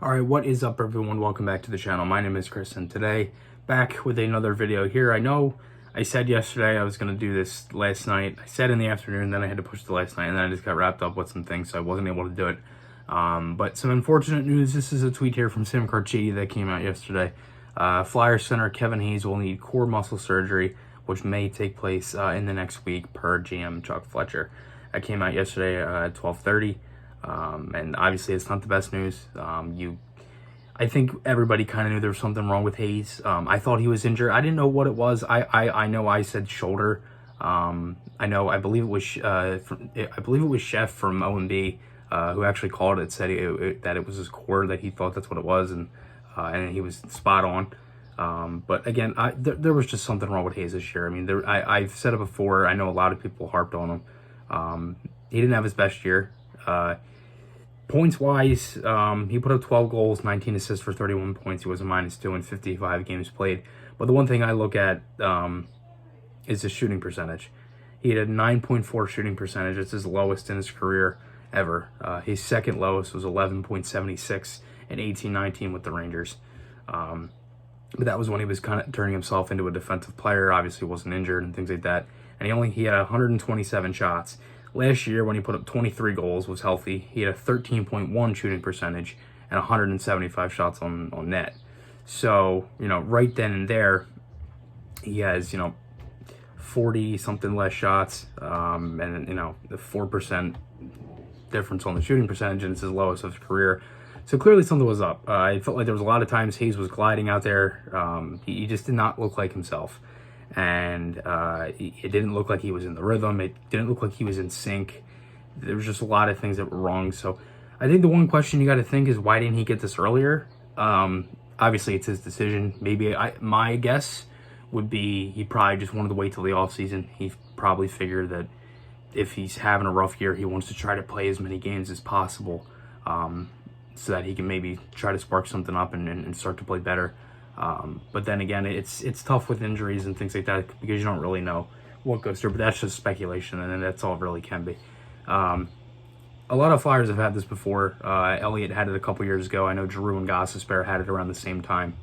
Alright, what is up everyone? Welcome back to the channel. My name is Chris and today, back with another video here. I know I said yesterday I was going to do this last night. I said in the afternoon, then I had to push to last night, and then I just got wrapped up with some things, so I wasn't able to do it. But some unfortunate news. This is a tweet here from Sam Carchidi that came out yesterday. Flyers center Kevin Hayes will need core muscle surgery, which may take place in the next week per GM Chuck Fletcher. That came out yesterday at 12:30. And obviously it's not the best news. I think everybody kind of knew there was something wrong with Hayes. I thought he was injured. I didn't know what it was. I know I said shoulder. I believe it was Chef from OMB who actually called it, said that it was his core, that he thought that's what it was, and he was spot on. But again, there was just something wrong with Hayes this year. I mean, I've said it before. I know a lot of people harped on him. He didn't have his best year. Points wise, he put up 12 goals, 19 assists for 31 points. He was a -2 in 55 games played. But the one thing I look at is his shooting percentage. He had a 9.4 shooting percentage. It's his lowest in his career ever. His second lowest was 11.76 in 18-19 with the Rangers. But that was when he was kind of turning himself into a defensive player. Obviously wasn't injured and things like that. And he had 127 shots. Last year, when he put up 23 goals, was healthy. He had a 13.1 shooting percentage and 175 shots on net. So, right then and there, he has, 40-something less shots, and, the 4% difference on the shooting percentage, and it's his lowest of his career. So clearly something was up. I felt like there was a lot of times Hayes was gliding out there. He just did not look like himself. And it didn't look like he was in the rhythm. It didn't look like he was in sync. There was just a lot of things that were wrong. So I think the one question you got to think is, why didn't he get this earlier? Obviously, it's his decision. Maybe my guess would be he probably just wanted to wait till the offseason. He probably figured that if he's having a rough year, he wants to try to play as many games as possible, so that he can maybe try to spark something up and start to play better. But then again, it's tough with injuries and things like that because you don't really know what goes through, but that's just speculation, and that's all it really can be. A lot of Flyers have had this before. Elliott had it a couple years ago. I know Giroux and Gostisbehere had it around the same time.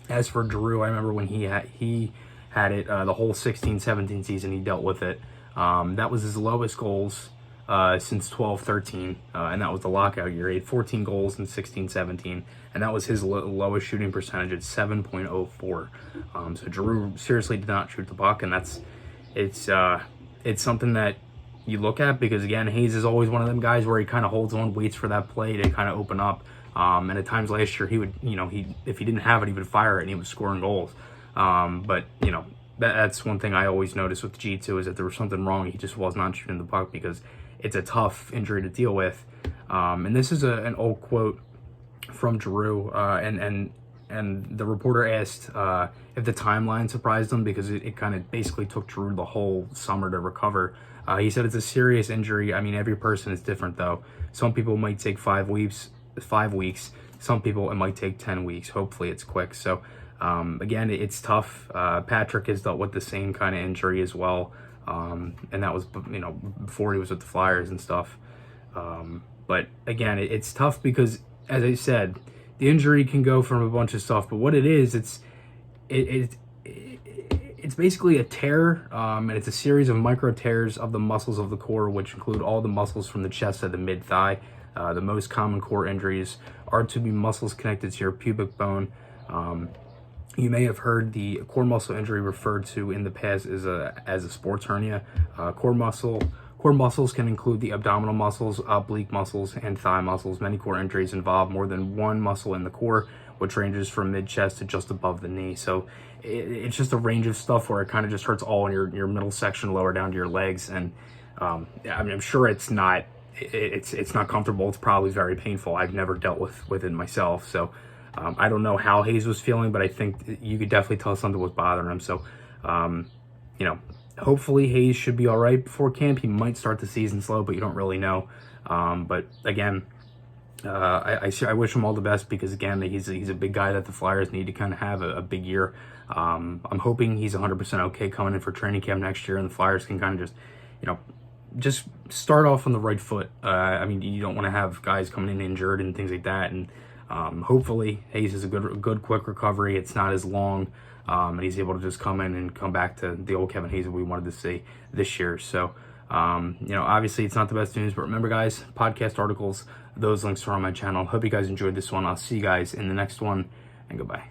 As for Giroux, I remember when he had it the whole 16-17 season, he dealt with it. That was his lowest goals since 12-13, and that was the lockout year. He had 14 goals in 16-17, and that was his lowest shooting percentage at 7.04. So Giroux seriously did not shoot the puck, and it's something that you look at because, again, Hayes is always one of them guys where he kind of holds on, waits for that play to kind of open up. And at times last year, he would, if he didn't have it, he would fire it and he was scoring goals. But that's one thing I always noticed with G2 is that there was something wrong. He just was not shooting the puck because it's a tough injury to deal with. And this is an old quote from Giroux, and the reporter asked if the timeline surprised him because it kind of basically took Giroux the whole summer to recover. He said it's a serious injury. I mean, every person is different though. Some people might take 5 weeks. Some people it might take 10 weeks. Hopefully it's quick. So again, it's tough. Patrick has dealt with the same kind of injury as well. And that was, before he was with the Flyers and stuff. But again, it's tough because, as I said, the injury can go from a bunch of stuff, but what it is, it's basically a tear, and it's a series of micro tears of the muscles of the core, which include all the muscles from the chest to the mid-thigh. The most common core injuries are to be muscles connected to your pubic bone. You may have heard the core muscle injury referred to in the past as a sports hernia. Core muscles can include the abdominal muscles, oblique muscles, and thigh muscles. Many core injuries involve more than one muscle in the core, which ranges from mid-chest to just above the knee. So it's just a range of stuff where it kind of just hurts all in your middle section, lower down to your legs. And I'm sure it's not comfortable. It's probably very painful. I've never dealt with it myself, so I don't know how Hayes was feeling, but I think you could definitely tell something was bothering him. So, hopefully Hayes should be all right before camp. He might start the season slow, but you don't really know. But again, I wish him all the best because, again, he's a big guy that the Flyers need to kind of have a big year. I'm hoping he's 100% okay coming in for training camp next year, and the Flyers can kind of just start off on the right foot. I mean, you don't want to have guys coming in injured and things like that, and Hopefully Hayes is a good quick recovery. It's not as long, and he's able to just come in and come back to the old Kevin Hayes that we wanted to see this year. So, obviously it's not the best news, but remember, guys, podcast articles, those links are on my channel. Hope you guys enjoyed this one. I'll see you guys in the next one, and goodbye.